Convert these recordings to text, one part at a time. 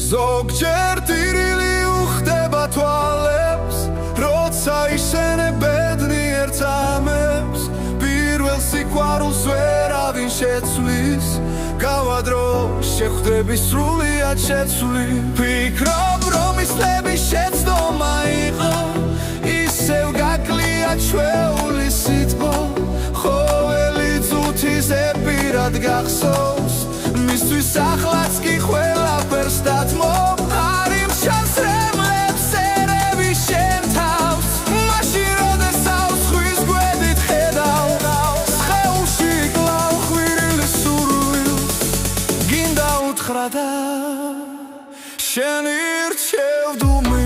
ზოგჯერ ტირილი უხდება თვალებს, როცა იშენებედნი ერთ ამებს. პირველ სიყვარულს ვერავინ შეცვლის, გავადრო შეხვდები სრულიად შეცვლი. ვფიქრობ რომ ისლები შეცდომა იყო, ისევ გაკლია ჩვეული სიტყვა. ყოველი წუთი ზეპირად გახსოვს, მისთვის ახლაც კი ყველაფერს დათმობ. არ იმჩანს რემლებს ერევი შენ თავს, მაშინ როდესაც ზღვის გვერდით ხედავ. სხეულში კლავ ხვირილის სურვილს, გინდა უთხრა და შენ ირჩევდუმი.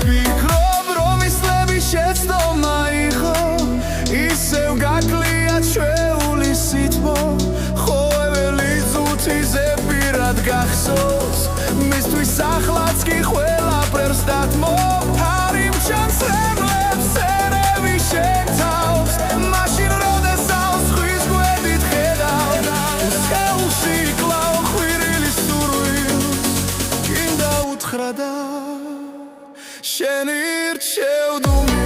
ვფიქრობ რომ ისლები შეცდომა იყო, ისევ გაკლია ჩვეული სიტყვა. ყოველი წუთი ზეპირად გახსოვს, მისთვის ახლაც კი ყველაფერს დათმობ. არ იმჩანს რემლებს ერევი შენ თავს, მაშინ როდესაც ზღვის გვერდით ხედავ. სხეულში კლავ ხვირილის სურვილს, გინდა უთხრა და შენ ირჩევდუმი.